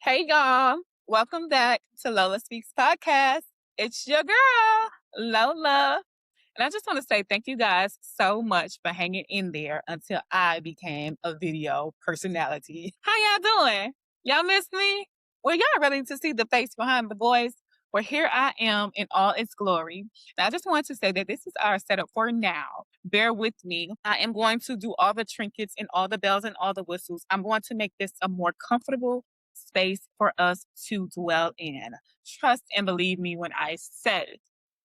Hey y'all, welcome back to Lola Speaks podcast. It's your girl, Lola. And I just want to say thank you guys so much for hanging in there until I became a video personality. How y'all doing? Y'all miss me? Well, y'all ready to see the face behind the voice? Well, here I am in all its glory. Now, I just want to say that this is our setup for now. Bear with me. I am going to do all the trinkets and all the bells and all the whistles. I'm going to make this a more comfortable space for us to dwell in. Trust and believe me when I said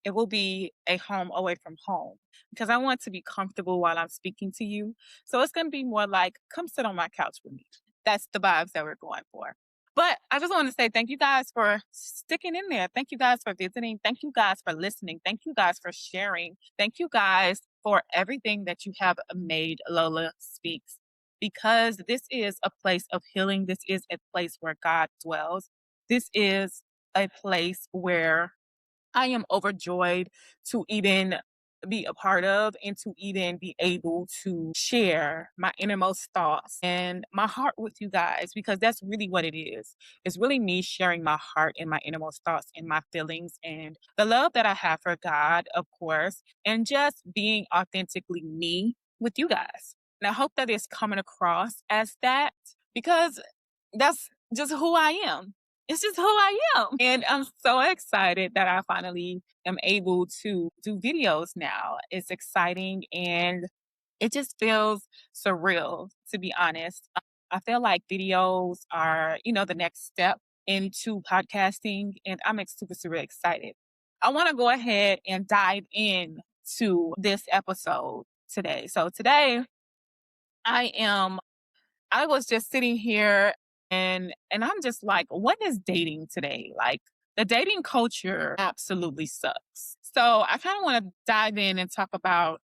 it will be a home away from home because I want to be comfortable while I'm speaking to you. So it's going to be more like, come sit on my couch with me. That's the vibes that we're going for. But I just want to say thank you guys for sticking in there. Thank you guys for visiting. Thank you guys for listening. Thank you guys for sharing. Thank you guys for everything that you have made Lola Speaks, because this is a place of healing. This is a place where God dwells. This is a place where I am overjoyed to even be a part of and to even be able to share my innermost thoughts and my heart with you guys, because that's really what it is. It's really me sharing my heart and my innermost thoughts and my feelings and the love that I have for God, of course, and just being authentically me with you guys. And I hope that it's coming across as that, because that's just who I am. It's just who I am. And I'm so excited that I finally am able to do videos now. It's exciting and it just feels surreal, to be honest. I feel like videos are, the next step into podcasting, and I'm super, super excited. I want to go ahead and dive in to this episode today. So today I was just sitting here and I'm just like, what is dating today? Like, the dating culture absolutely sucks. So I kind of want to dive in and talk about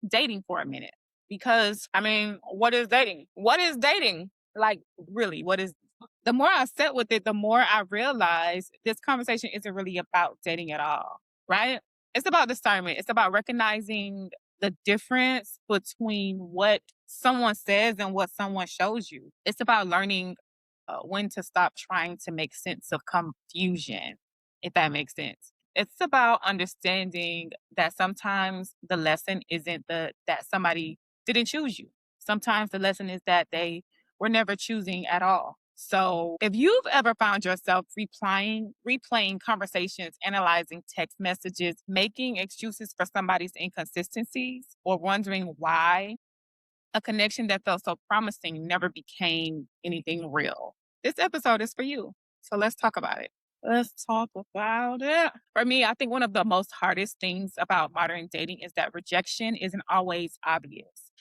dating for a minute, because I mean, what is dating? What is dating? Like, really, what is the more I sit with it, the more I realize this conversation isn't really about dating at all, right? It's about discernment. It's about recognizing the difference between what someone says and what someone shows you. It's about learning when to stop trying to make sense of confusion, if that makes sense. It's about understanding that sometimes the lesson isn't that somebody didn't choose you. Sometimes the lesson is that they were never choosing at all. So if you've ever found yourself replaying conversations, analyzing text messages, making excuses for somebody's inconsistencies, or wondering why a connection that felt so promising never became anything real, this episode is for you. So let's talk about it. Let's talk about it. For me, I think one of the most hardest things about modern dating is that rejection isn't always obvious.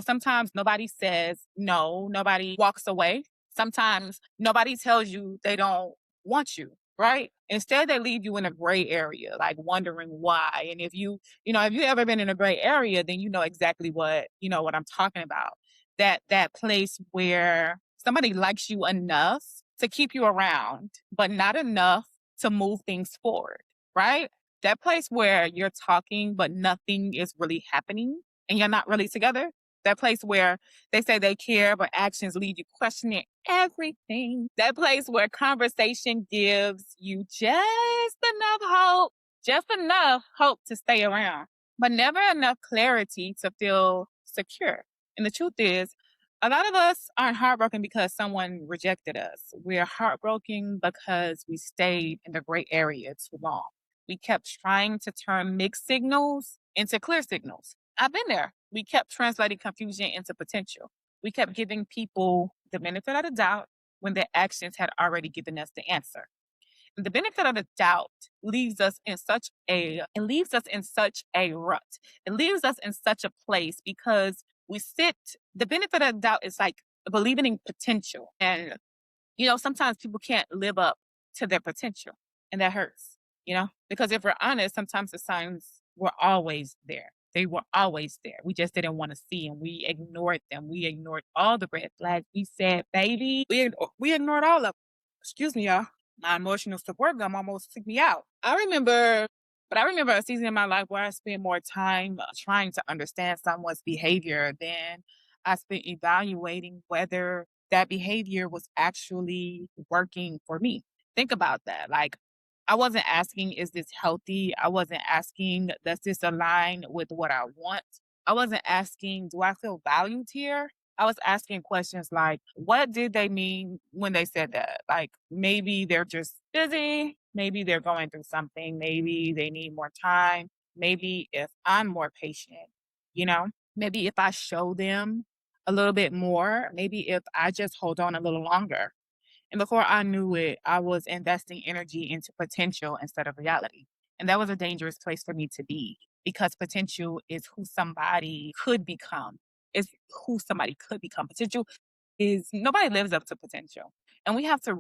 Sometimes nobody says no, nobody walks away. Sometimes nobody tells you they don't want you, right? Instead, they leave you in a gray area, like wondering why. And if you ever been in a gray area, then you know exactly what I'm talking about. That place where somebody likes you enough to keep you around, but not enough to move things forward, right? That place where you're talking, but nothing is really happening and you're not really together. That place where they say they care, but actions leave you questioning everything. That place where conversation gives you just enough hope to stay around, but never enough clarity to feel secure. And the truth is, a lot of us aren't heartbroken because someone rejected us. We're heartbroken because we stayed in the gray area too long. We kept trying to turn mixed signals into clear signals. I've been there. We kept translating confusion into potential. We kept giving people the benefit of the doubt when their actions had already given us the answer. The benefit of the doubt leaves us in such a rut. It leaves us in such a place because the benefit of the doubt is like believing in potential. And, sometimes people can't live up to their potential, and that hurts, because if we're honest, sometimes the signs were always there. They were always there. We just didn't want to see them. We ignored them. We ignored all the red flags. We said, baby, we ignored all of them. Excuse me, y'all. My emotional support gum almost took me out. I remember a season in my life where I spent more time trying to understand someone's behavior than I spent evaluating whether that behavior was actually working for me. Think about that. Like, I wasn't asking, is this healthy? I wasn't asking, does this align with what I want? I wasn't asking, do I feel valued here? I was asking questions like, what did they mean when they said that? Like, maybe they're just busy. Maybe they're going through something. Maybe they need more time. Maybe if I'm more patient, you know, maybe if I show them a little bit more, maybe if I just hold on a little longer. And before I knew it, I was investing energy into potential instead of reality. And that was a dangerous place for me to be because potential is who somebody could become. Is who somebody could become. Potential is nobody lives up to potential. And we have to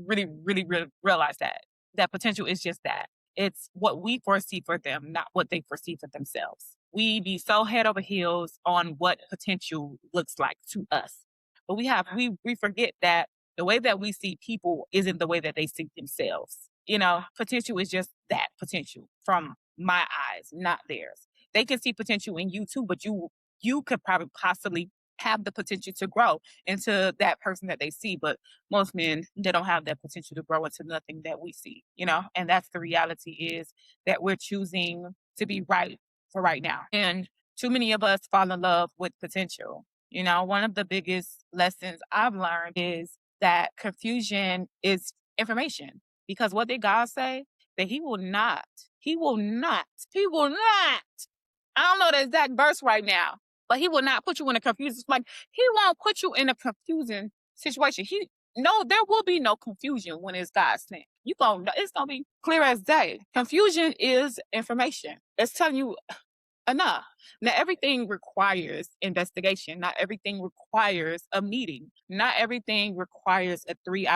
really realize that potential is just that. It's what we foresee for them, not what they foresee for themselves. We be so head over heels on what potential looks like to us. But we forget that the way that we see people isn't the way that they see themselves. Potential is just that potential from my eyes, not theirs. They can see potential in you too, but you could probably possibly have the potential to grow into that person that they see. But most men, they don't have that potential to grow into nothing that we see, and that's the reality is that we're choosing to be right for right now. And too many of us fall in love with potential. One of the biggest lessons I've learned is that confusion is information. Because what did God say? That he will not, he will not. I don't know the exact verse right now, but he will not put you in a confusing, like he won't put you in a confusing situation. No, there will be no confusion when it's God's name. It's gonna be clear as day. Confusion is information. It's telling you enough. Not everything requires investigation. Not everything requires a meeting. Not everything requires a 3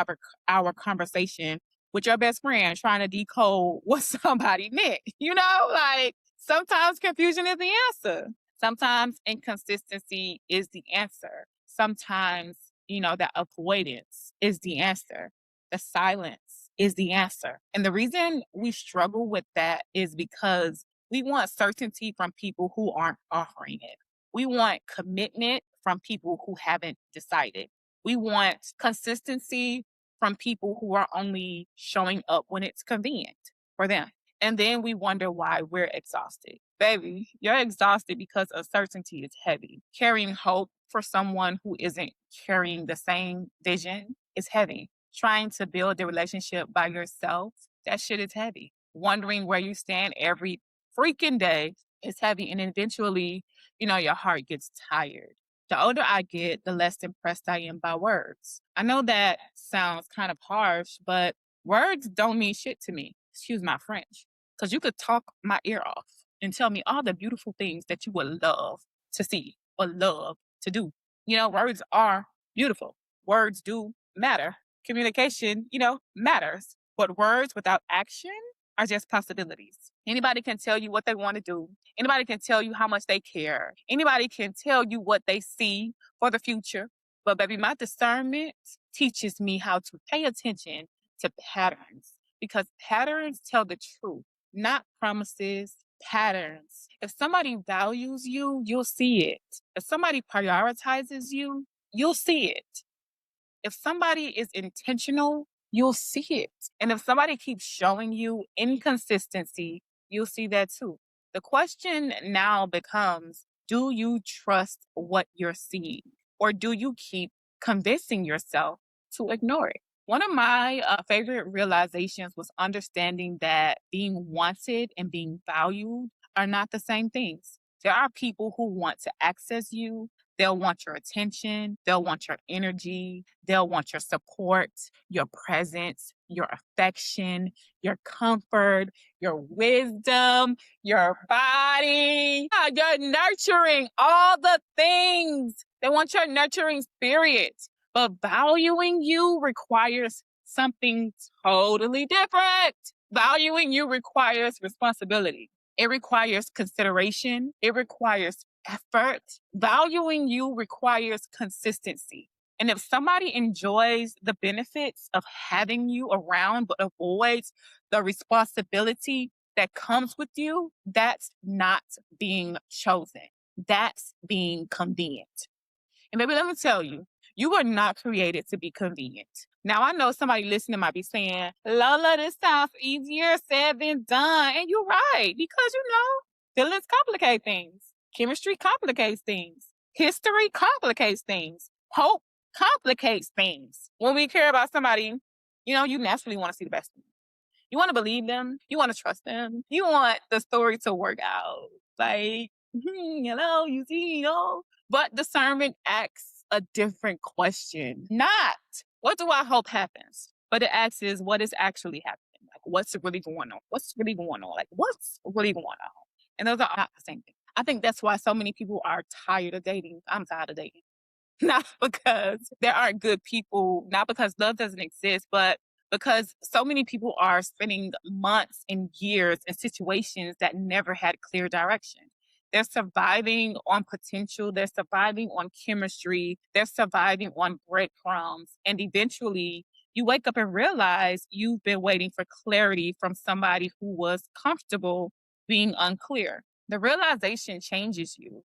hour conversation with your best friend trying to decode what somebody meant. Like sometimes confusion is the answer. Sometimes inconsistency is the answer. Sometimes, that avoidance is the answer. The silence is the answer. And the reason we struggle with that is because we want certainty from people who aren't offering it. We want commitment from people who haven't decided. We want consistency from people who are only showing up when it's convenient for them. And then we wonder why we're exhausted. Baby, you're exhausted because uncertainty is heavy. Carrying hope for someone who isn't carrying the same vision is heavy. Trying to build a relationship by yourself, that shit is heavy. Wondering where you stand every freaking day is heavy. And eventually, your heart gets tired. The older I get, the less impressed I am by words. I know that sounds kind of harsh, but words don't mean shit to me. Excuse my French. Because you could talk my ear off and tell me all the beautiful things that you would love to see or love to do. Words are beautiful. Words do matter. Communication, matters. But words without action are just possibilities. Anybody can tell you what they want to do. Anybody can tell you how much they care. Anybody can tell you what they see for the future. But baby, my discernment teaches me how to pay attention to patterns because patterns tell the truth, not promises, patterns. If somebody values you, you'll see it. If somebody prioritizes you, you'll see it. If somebody is intentional, you'll see it. And if somebody keeps showing you inconsistency, you'll see that too. The question now becomes, do you trust what you're seeing? Or do you keep convincing yourself to ignore it? One of my favorite realizations was understanding that being wanted and being valued are not the same things. There are people who want to access you. They'll want your attention. They'll want your energy. They'll want your support, your presence, your affection, your comfort, your wisdom, your body. You're nurturing all the things. They want your nurturing spirit. But valuing you requires something totally different. Valuing you requires responsibility. It requires consideration. It requires effort. Valuing you requires consistency. And if somebody enjoys the benefits of having you around but avoids the responsibility that comes with you, that's not being chosen. That's being convenient. And baby, let me tell you, You were not created to be convenient. Now, I know somebody listening might be saying, Lola, this sounds easier said than done. And you're right, because, feelings complicate things. Chemistry complicates things. History complicates things. Hope complicates things. When we care about somebody, you naturally want to see the best in them. You want to believe them. You want to trust them. You want the story to work out. Like, you see, But discernment asks a different question. Not, what do I hope happens? But it asks is, what is actually happening? Like, what's really going on? What's really going on? Like, what's really going on? And those are not the same thing. I think that's why so many people are tired of dating. I'm tired of dating. Not because there aren't good people, not because love doesn't exist, but because so many people are spending months and years in situations that never had clear direction. They're surviving on potential, they're surviving on chemistry, they're surviving on breadcrumbs. And eventually, you wake up and realize you've been waiting for clarity from somebody who was comfortable being unclear. The realization changes you,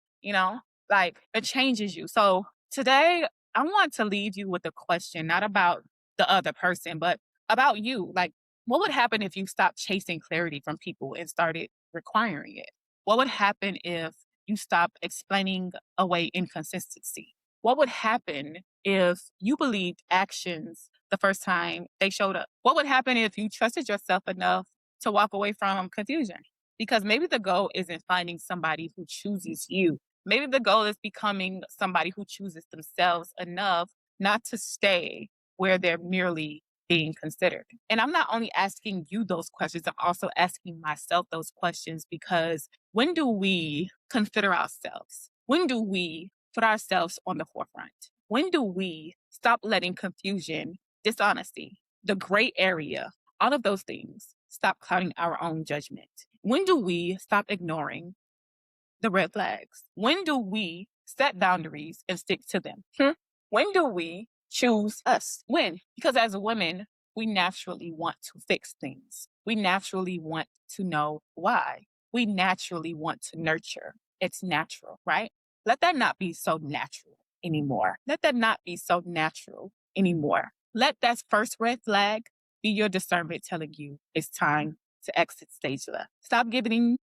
like it changes you. So today, I want to leave you with a question, not about the other person, but about you. Like, what would happen if you stopped chasing clarity from people and started requiring it? What would happen if you stopped explaining away inconsistency? What would happen if you believed actions the first time they showed up? What would happen if you trusted yourself enough to walk away from confusion? Because maybe the goal isn't finding somebody who chooses you. Maybe the goal is becoming somebody who chooses themselves enough not to stay where they're merely being considered. And I'm not only asking you those questions, I'm also asking myself those questions, because when do we consider ourselves? When do we put ourselves on the forefront? When do we stop letting confusion, dishonesty, the gray area, all of those things stop clouding our own judgment? When do we stop ignoring the red flags? When do we set boundaries and stick to them? When do we choose us? When? Because as women, we naturally want to fix things. We naturally want to know why. We naturally want to nurture. It's natural, right? Let that not be so natural anymore. Let that not be so natural anymore. Let that first red flag be your discernment telling you it's time to exit stage left. Stop giving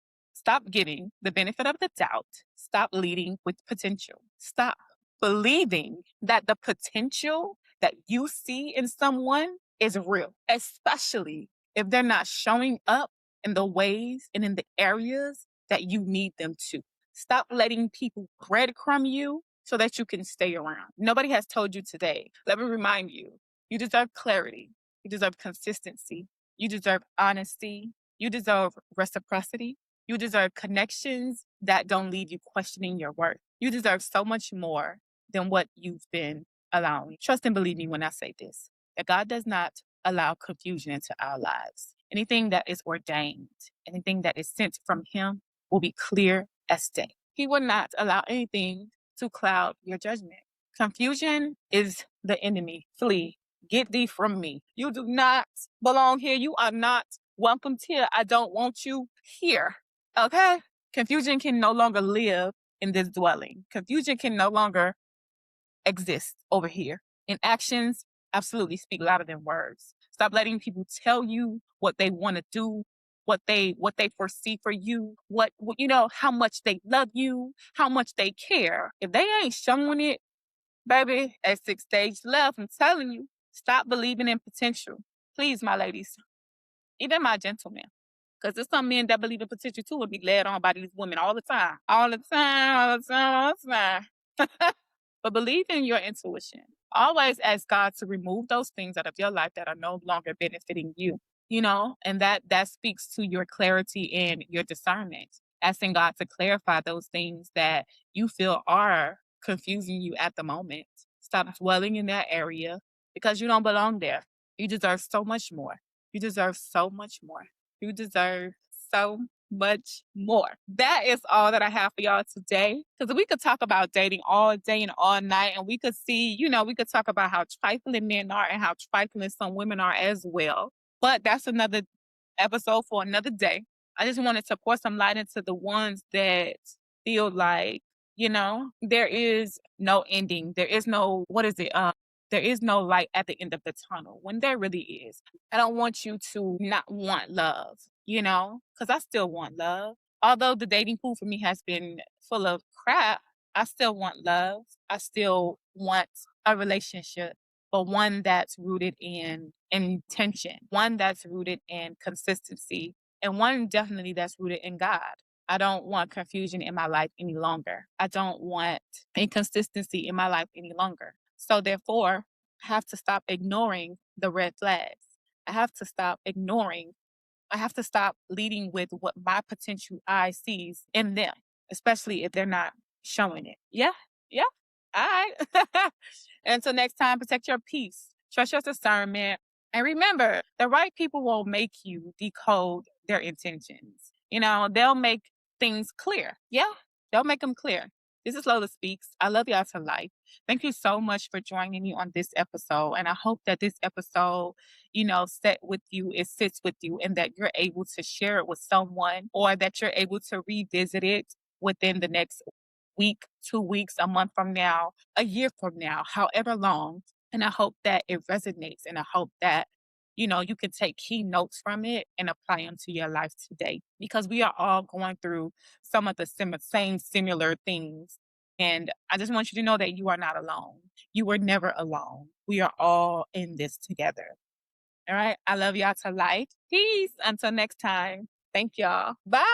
the benefit of the doubt. Stop leading with potential. Stop believing that the potential that you see in someone is real, especially if they're not showing up in the ways and in the areas that you need them to. Stop letting people breadcrumb you so that you can stay around. Nobody has told you today. Let me remind you, you deserve clarity. You deserve consistency. You deserve honesty. You deserve reciprocity. You deserve connections that don't leave you questioning your worth. You deserve so much more than what you've been allowing. Trust and believe me when I say this, that God does not allow confusion into our lives. Anything that is ordained, anything that is sent from Him will be clear as day. He will not allow anything to cloud your judgment. Confusion is the enemy. Flee. Get thee from me. You do not belong here. You are not welcomed here. I don't want you here. Okay? Confusion can no longer live in this dwelling. Confusion can no longer exist over here. And actions absolutely speak louder than words. Stop letting people tell you what they want to do, what they foresee for you, how much they love you, how much they care. If they ain't showing it, baby, at 6 stage left, I'm telling you, stop believing in potential. Please, my ladies, even my gentlemen. Because there's some men that believe in potential too and be led on by these women all the time. All the time, all the time, all the time. But believe in your intuition. Always ask God to remove those things out of your life that are no longer benefiting you. And that speaks to your clarity and your discernment. Asking God to clarify those things that you feel are confusing you at the moment. Stop dwelling in that area because you don't belong there. You deserve so much more. You deserve so much more. You deserve so much more. That is all that I have for y'all today. Because we could talk about dating all day and all night, and we could see, we could talk about how trifling men are and how trifling some women are as well. But that's another episode for another day. I just wanted to pour some light into the ones that feel like, There is no ending. There is no, what is it? There is no light at the end of the tunnel when there really is. I don't want you to not want love, because I still want love. Although the dating pool for me has been full of crap, I still want love. I still want a relationship, but one that's rooted in intention, one that's rooted in consistency, and one definitely that's rooted in God. I don't want confusion in my life any longer. I don't want inconsistency in my life any longer. So therefore, I have to stop ignoring the red flags. I have to stop ignoring. I have to stop leading with what my potential eye sees in them, especially if they're not showing it. Yeah. Yeah. All right. Until next time, protect your peace, trust your discernment, and remember the right people will make you decode their intentions. They'll make things clear. Yeah. They'll make them clear. This is Lola Speaks. I love y'all to life. Thank you so much for joining me on this episode. And I hope that this episode, it sits with you, and that you're able to share it with someone, or that you're able to revisit it within the next week, 2 weeks, a month from now, a year from now, however long. And I hope that it resonates, and I hope that, you can take key notes from it and apply them to your life today, because we are all going through some of the same similar things. And I just want you to know that you are not alone. You were never alone. We are all in this together. All right. I love y'all to life. Peace. Until next time. Thank y'all. Bye.